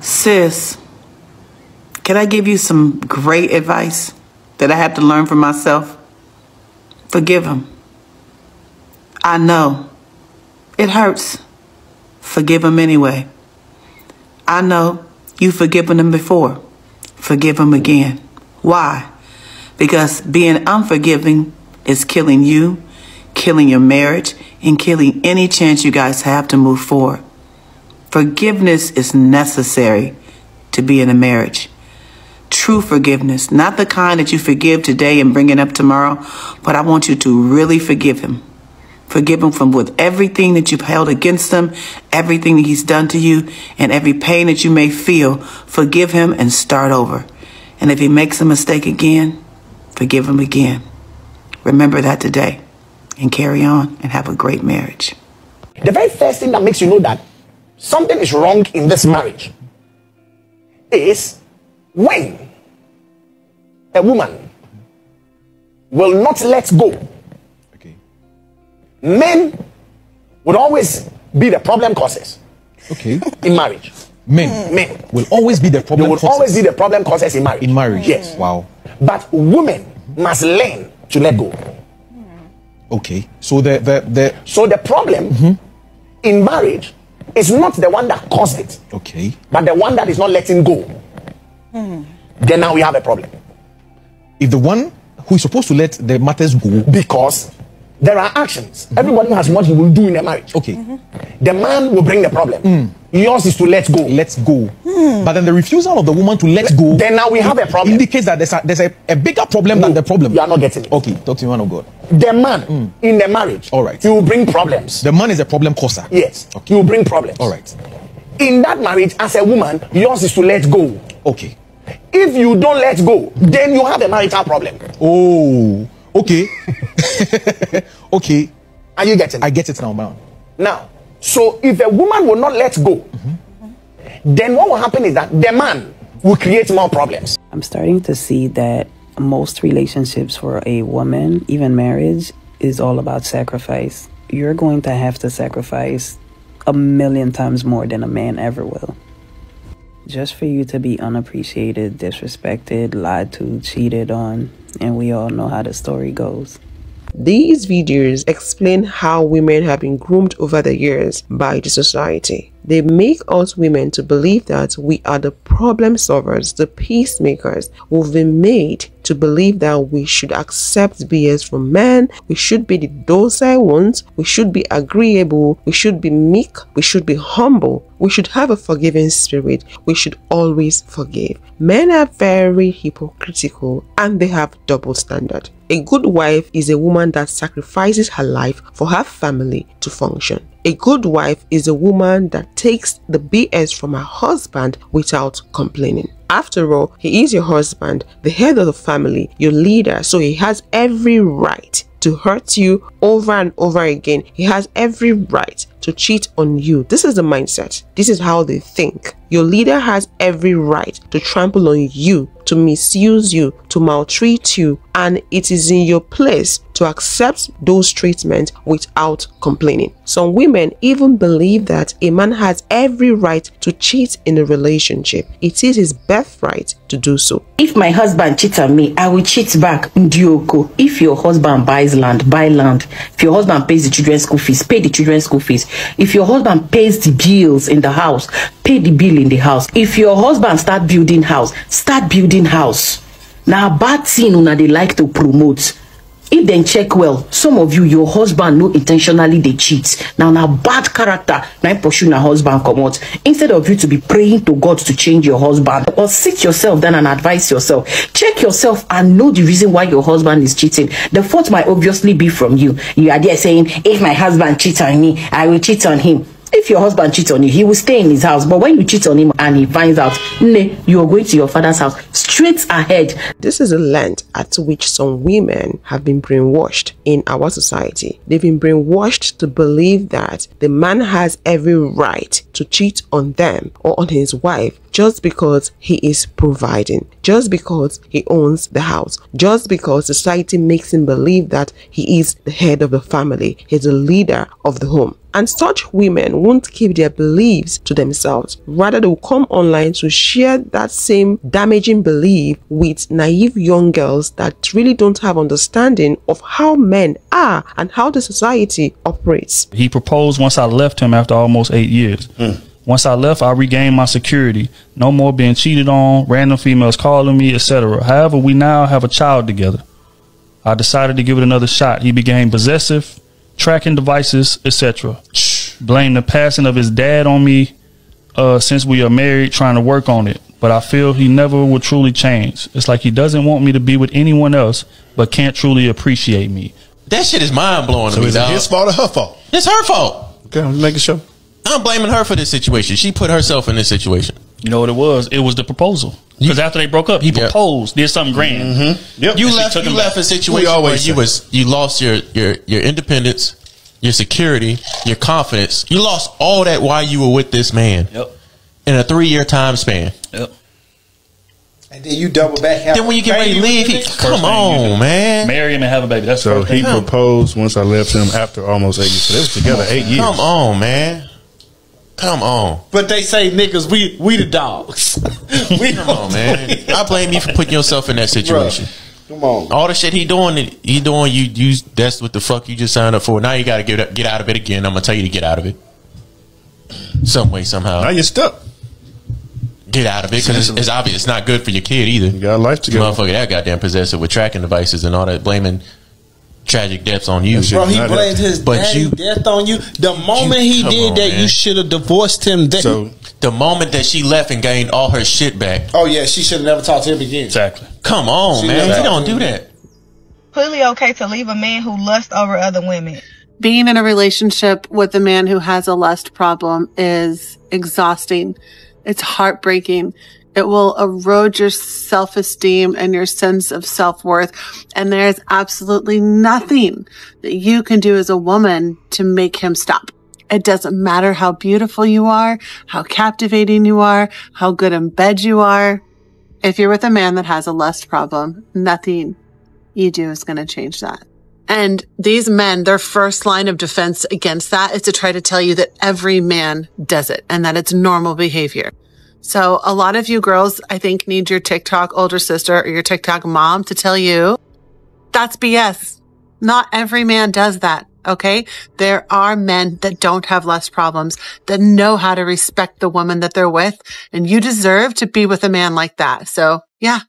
Sis, can I give you some great advice that I have to learn from myself? Forgive him. I know. It hurts. Forgive him anyway. I know you've forgiven him before. Forgive him again. Why? Because being unforgiving is killing you, killing your marriage, and killing any chance you guys have to move forward. Forgiveness is necessary to be in a marriage. True forgiveness, not the kind that you forgive today and bring it up tomorrow, but I want you to really forgive him. Forgive him from with everything that you've held against him, everything that he's done to you, and every pain that you may feel. Forgive him and start over. And if he makes a mistake again, forgive him again. Remember that today and carry on and have a great marriage. The very first thing that makes you know that something is wrong in this marriage is when a woman will not let go. Okay. Men would always be the problem causes. Okay. In marriage. Men will always be the problem causes. They will always be the problem causes in marriage. In marriage. Yes. Wow. But women must learn to let go. Okay. So the problem in marriage is not the one that caused it. Okay. But the one that is not letting go. Then now we have a problem. If the one who is supposed to let the matters go, because there are actions. Everybody has what he will do in a marriage. Okay. The man will bring the problem. Yours is to let go. Let go. But then the refusal of the woman to let go, then now we have a problem. Indicates that there's a bigger problem than the problem. You are not getting it. Okay, talk to me, man of God. The man in the marriage, all right, he will bring problems. The man is a problem causer. Yes. Okay. He will bring problems. All right. In that marriage, as a woman, yours is to let go. Okay. If you don't let go, then you have a marital problem. Oh, okay. Okay. Are you getting it? I get it now, man. Now, so if a woman will not let go, then what will happen is that the man will create more problems. I'm starting to see that most relationships for a woman, even marriage, is all about sacrifice. You're going to have to sacrifice 1,000,000 times more than a man ever will. Just for you to be unappreciated, disrespected, lied to, cheated on, and we all know how the story goes. These videos explain how women have been groomed over the years by the society. They make us women to believe that we are the problem solvers, the peacemakers. We've been made to believe that we should accept BS from men, we should be the docile ones, we should be agreeable, we should be meek, we should be humble, we should have a forgiving spirit, we should always forgive. Men are very hypocritical and they have double standard. A good wife is a woman that sacrifices her life for her family to function. A good wife is a woman that takes the BS from her husband without complaining. After all, he is your husband, the head of the family, your leader, so he has every right to hurt you over and over again. He has every right to cheat on you. This is the mindset. This is how they think. Your leader has every right to trample on you, to misuse you, to maltreat you, and it is in your place to accept those treatments without complaining. Some women even believe that a man has every right to cheat in a relationship. It is his birthright to do so. If my husband cheats on me, I will cheat back. Ndioko. If your husband buys land, buy land. If your husband pays the children's school fees, pay the children's school fees. If your husband pays the bills in the house, pay the bill in the house. If your husband start building house, start building house. Now bad thing una they like to promote. If then check well, some of you, your husband no intentionally they cheat. Now bad character, now pursue na husband come out. Instead of you to be praying to God to change your husband, or sit yourself down and advise yourself. Check yourself and know the reason why your husband is cheating. The fault might obviously be from you. You are there saying, if my husband cheats on me, I will cheat on him. If your husband cheats on you, he will stay in his house. But when you cheat on him and he finds out, you are going to your father's house straight ahead. This is a land at which some women have been brainwashed in our society. They've been brainwashed to believe that the man has every right to cheat on them or on his wife just because he is providing, just because he owns the house, just because society makes him believe that he is the head of the family, he's the leader of the home. And such women won't keep their beliefs to themselves. Rather, they will come online to share that same damaging belief with naive young girls that really don't have understanding of how men are and how the society operates. He proposed once I left him after almost 8 years. Once I left, I regained my security. No more being cheated on, random females calling me, etc. However, we now have a child together. I decided to give it another shot. He became possessive, tracking devices, etc. Blame the passing of his dad on me since we are married, trying to work on it. But I feel he never will truly change. It's like he doesn't want me to be with anyone else, but can't truly appreciate me. That shit is mind-blowing to So me, is it dog. his fault or her fault? It's her fault. Okay, I'm making sure. I'm blaming her for this situation. She put herself in this situation. You know what it was? It was the proposal. Because after they broke up, he proposed, did something grand. Yep. You And she left took him a back. situation where you lost your independence, your security, your confidence. You lost all that while you were with this man. Yep. In a 3-year time span. Yep. And then you double back. Then when you get ready to leave, come on, man. Marry him and have a baby. That's So the first he thing. proposed once I left him after almost 8 years. So they was together 8 years. Come on, man. Come on. But they say niggas, we the dogs. Come on, man. I blame you for putting yourself in that situation. Come on. All the shit he doing, you that's what the fuck you just signed up for. Now you gotta get out of it again. I'm gonna tell you to get out of it. Some way, somehow. Now you're stuck. Get out of it, because it's obvious it's not good for your kid either. You got a life together. Motherfucker, that goddamn possessive with tracking devices and all that, blaming tragic deaths on you. Bro, he blamed his daddy death on you. The moment he did that, you should have divorced him then. So the moment that she left and gained all her shit back. Oh yeah, she should have never talked to him again. Exactly. Come on, She man. never You don't talked to do him. that. Completely okay to leave a man who lusts over other women. Being in a relationship with a man who has a lust problem is exhausting. It's heartbreaking. It will erode your self-esteem and your sense of self-worth. And there's absolutely nothing that you can do as a woman to make him stop. It doesn't matter how beautiful you are, how captivating you are, how good in bed you are. If you're with a man that has a lust problem, nothing you do is going to change that. And these men, their first line of defense against that is to try to tell you that every man does it and that it's normal behavior. So a lot of you girls, I think, need your TikTok older sister or your TikTok mom to tell you that's BS. Not every man does that. Okay. There are men that don't have lust problems, that know how to respect the woman that they're with. And you deserve to be with a man like that. So yeah,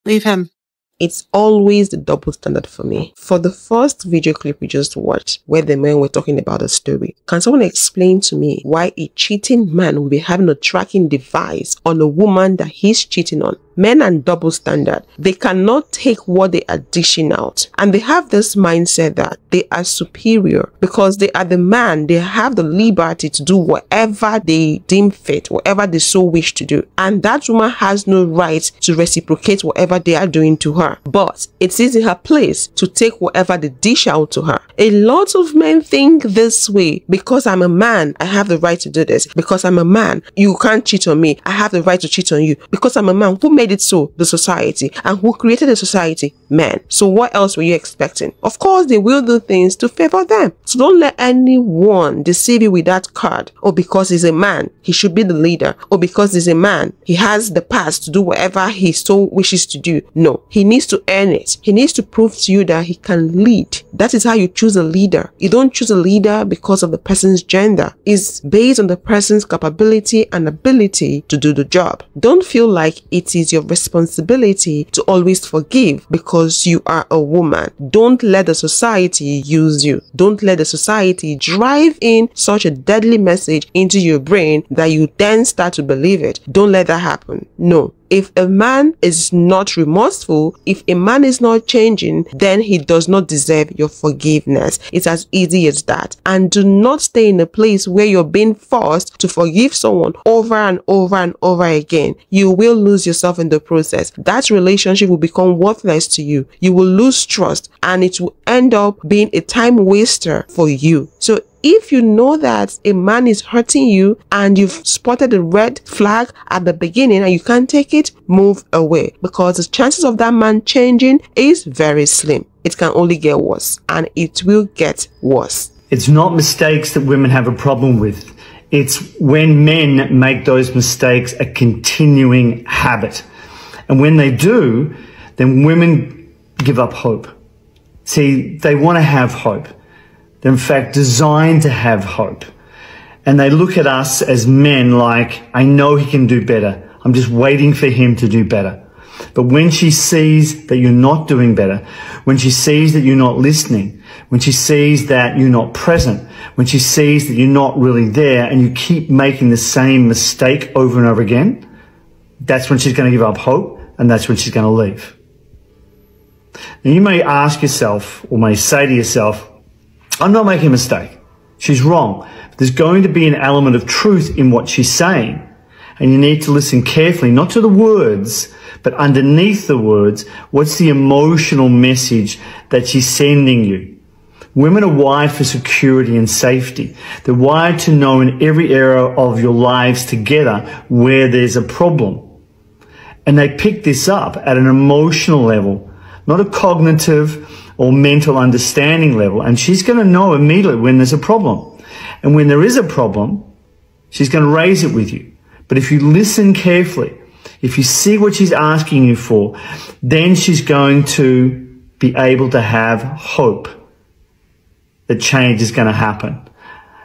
leave him. It's always the double standard for me. For the first video clip we just watched, where the men were talking about a story, can someone explain to me why a cheating man will be having a tracking device on a woman that he's cheating on? Men are double standard. They cannot take what they are dishing out. And they have this mindset that they are superior because they are the man. They have the liberty to do whatever they deem fit, whatever they so wish to do. And that woman has no right to reciprocate whatever they are doing to her. But it is in her place to take whatever they dish out to her. A lot of men think this way. Because I'm a man, I have the right to do this. Because I'm a man, you can't cheat on me. I have the right to cheat on you. Because I'm a man, who made it so? The society. And who created the society? Men. So what else were you expecting? Of course, they will do things to favor them. So don't let anyone deceive you with that card. Or because he's a man, he should be the leader. Or because he's a man, he has the pass to do whatever he so wishes to do. No, he needs to earn it. He needs to prove to you that he can lead. That is how you choose a leader. You don't choose a leader because of the person's gender. It's based on the person's capability and ability to do the job. Don't feel like it is your responsibility to always forgive because you are a woman. Don't let the society use you. Don't let the society drive in such a deadly message into your brain that you then start to believe it. Don't let that happen. No. If a man is not remorseful, if a man is not changing, then he does not deserve your forgiveness. It's as easy as that. And do not stay in a place where you're being forced to forgive someone over and over and over again. You will lose yourself in the process. That relationship will become worthless to you. You will lose trust and it will end up being a time waster for you. So if you know that a man is hurting you and you've spotted a red flag at the beginning and you can't take it, move away, because the chances of that man changing is very slim. It can only get worse, and it will get worse. It's not mistakes that women have a problem with. It's when men make those mistakes a continuing habit. And when they do, then women give up hope. See, they want to have hope. They're in fact designed to have hope. And they look at us as men like, I know he can do better. I'm just waiting for him to do better. But when she sees that you're not doing better, when she sees that you're not listening, when she sees that you're not present, when she sees that you're not really there and you keep making the same mistake over and over again, that's when she's going to give up hope, and that's when she's going to leave. Now you may ask yourself, or may say to yourself, I'm not making a mistake. She's wrong. But there's going to be an element of truth in what she's saying. And you need to listen carefully, not to the words, but underneath the words, what's the emotional message that she's sending you? Women are wired for security and safety. They're wired to know in every area of your lives together where there's a problem. And they pick this up at an emotional level, not a cognitive or mental understanding level. And she's going to know immediately when there's a problem. And when there is a problem, she's going to raise it with you. But if you listen carefully, if you see what she's asking you for, then she's going to be able to have hope that change is going to happen.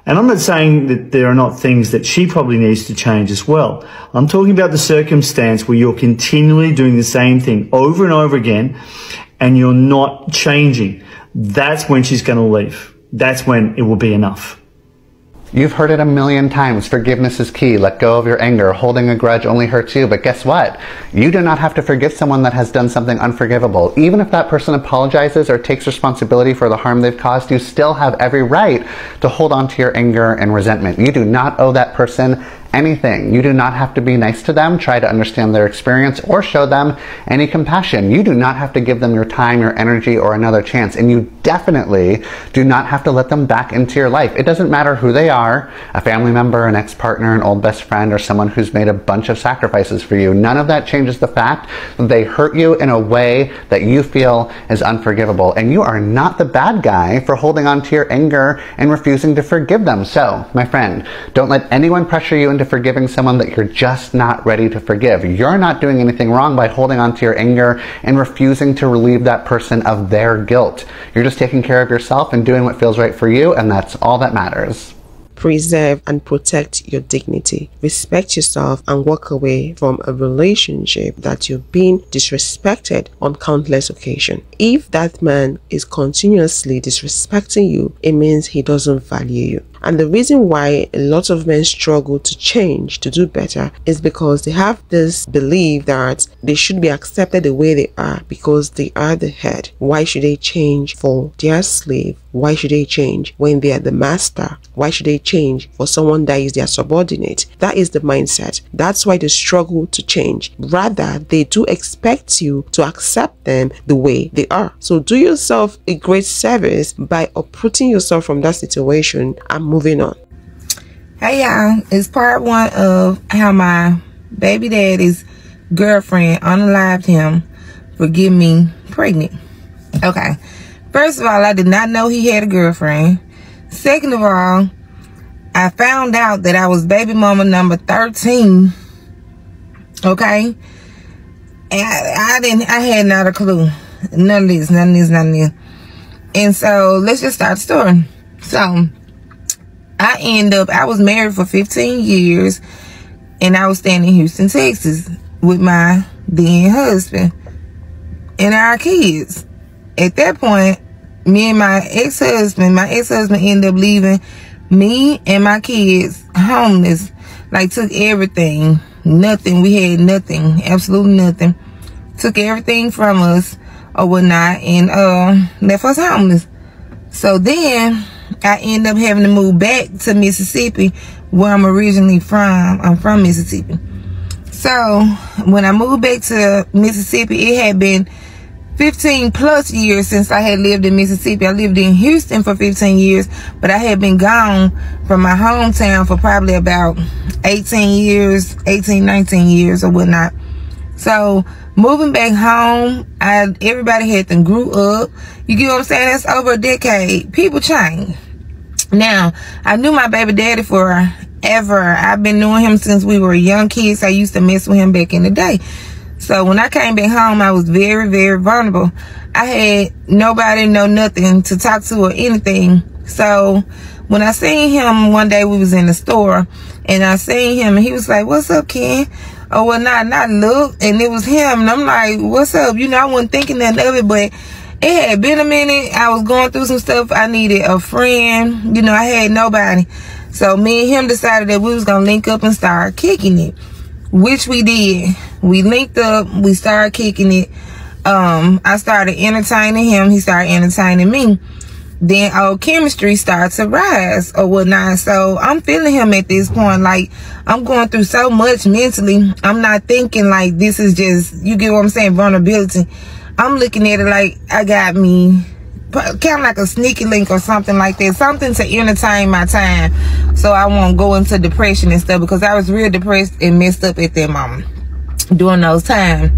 And I'm not saying that there are not things that she probably needs to change as well. I'm talking about the circumstance where you're continually doing the same thing over and over again and you're not changing. That's when she's going to leave. That's when it will be enough. You've heard it a million times. Forgiveness is key. Let go of your anger. Holding a grudge only hurts you. But guess what? You do not have to forgive someone that has done something unforgivable. Even if that person apologizes or takes responsibility for the harm they've caused, you still have every right to hold on to your anger and resentment. You do not owe that person anything. You do not have to be nice to them, try to understand their experience, or show them any compassion. You do not have to give them your time, your energy, or another chance. And you definitely do not have to let them back into your life. It doesn't matter who they are, a family member, an ex-partner, an old best friend, or someone who's made a bunch of sacrifices for you. None of that changes the fact that they hurt you in a way that you feel is unforgivable. And you are not the bad guy for holding on to your anger and refusing to forgive them. So, my friend, don't let anyone pressure you into forgiving someone that you're just not ready to forgive. You're not doing anything wrong by holding on to your anger and refusing to relieve that person of their guilt. You're just taking care of yourself and doing what feels right for you, and that's all that matters. Preserve and protect your dignity. Respect yourself and walk away from a relationship that you've been disrespected on countless occasions. If that man is continuously disrespecting you, it means he doesn't value you. And the reason why a lot of men struggle to change, to do better, is because they have this belief that they should be accepted the way they are because they are the head. Why should they change for their slave? Why should they change when they are the master? Why should they change for someone that is their subordinate? That is the mindset. That's why they struggle to change. Rather, they do expect you to accept them the way they are. So do yourself a great service by uprooting yourself from that situation and moving on. Hey y'all, it's part one of how my baby daddy's girlfriend unalived him for getting me pregnant. Okay, first of all, I did not know he had a girlfriend. Second of all, I found out that I was baby mama number 13. Okay, and I had not a clue. None of this. And so let's just start the story. So I was married for 15 years and I was staying in Houston, Texas with my then husband and our kids. At that point, me and my ex-husband ended up leaving me and my kids homeless. Like, took everything. Nothing. We had nothing. Absolutely nothing. Took everything from us or whatnot and left us homeless. So then I ended up having to move back to Mississippi, where I'm originally from. I'm from Mississippi. So when I moved back to Mississippi, it had been 15 plus years since I had lived in Mississippi. I lived in Houston for 15 years, but I had been gone from my hometown for probably about 19 years or whatnot. So moving back home, everybody had to grew up. You get what I'm saying? That's over a decade. People change. Now, I knew my baby daddy forever. I've been knowing him since we were young kids. I used to mess with him back in the day. So when I came back home, I was very, very vulnerable. I had nobody, nothing to talk to or anything. So when I seen him one day, we was in the store, and I seen him, and he was like, "What's up, Ken?" Oh, well, not look, and it was him, and I'm like, "What's up?" You know, I wasn't thinking nothing of it, but it had been a minute. I was going through some stuff. I needed a friend. You know, I had nobody. So me and him decided that we was gonna link up and start kicking it, which we did. We linked up. We started kicking it. I started entertaining him. He started entertaining me. Then our chemistry starts to rise or whatnot. So I'm feeling him at this point. Like, I'm going through so much mentally. I'm not thinking like this is just, you get what I'm saying, vulnerability. I'm looking at it like I got me kind of like a sneaky link or something like that. Something to entertain my time so I won't go into depression and stuff, because I was real depressed and messed up at that moment during those times.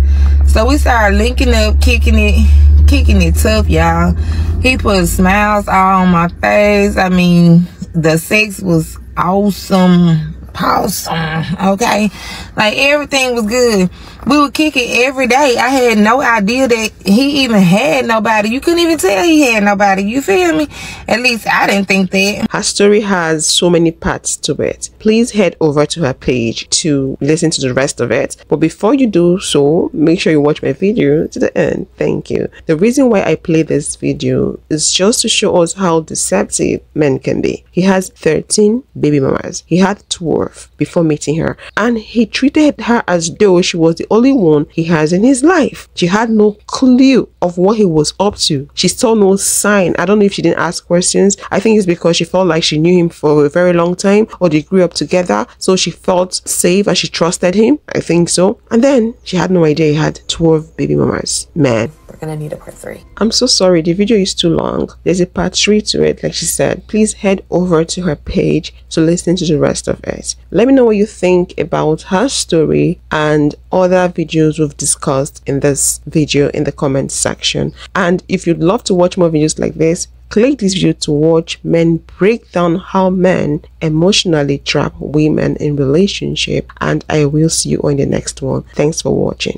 So we started linking up, kicking it tough, y'all. He put smiles all on my face. I mean, the sex was awesome, okay? Like, everything was good. We would kick it every day. I had no idea that he even had nobody. You couldn't even tell he had nobody. You feel me? At least I didn't think that. Her story has so many parts to it. Please head over to her page to listen to the rest of it. But before you do so, make sure you watch my video to the end. Thank you. The reason why I play this video is just to show us how deceptive men can be. He has 13 baby mamas. He had 12 before meeting her, and he treated her as though she was the only one he has in his life. She had no clue of what he was up to. She saw no sign. I don't know if she didn't ask questions. I think it's because she felt like she knew him for a very long time, or they grew up together, so she felt safe and she trusted him. I think so. And then she had no idea he had 12 baby mamas. Man, we're gonna need a part 3. I'm so sorry, the video is too long. There's a part 3 to it, like she said. Please head over to her page to listen to the rest of it. Let me know what you think about her story and other videos we've discussed in this video in the comment section. And if you'd love to watch more videos like this, click this video to watch men break down how men emotionally trap women in relationship. And I will see you on the next one. Thanks for watching.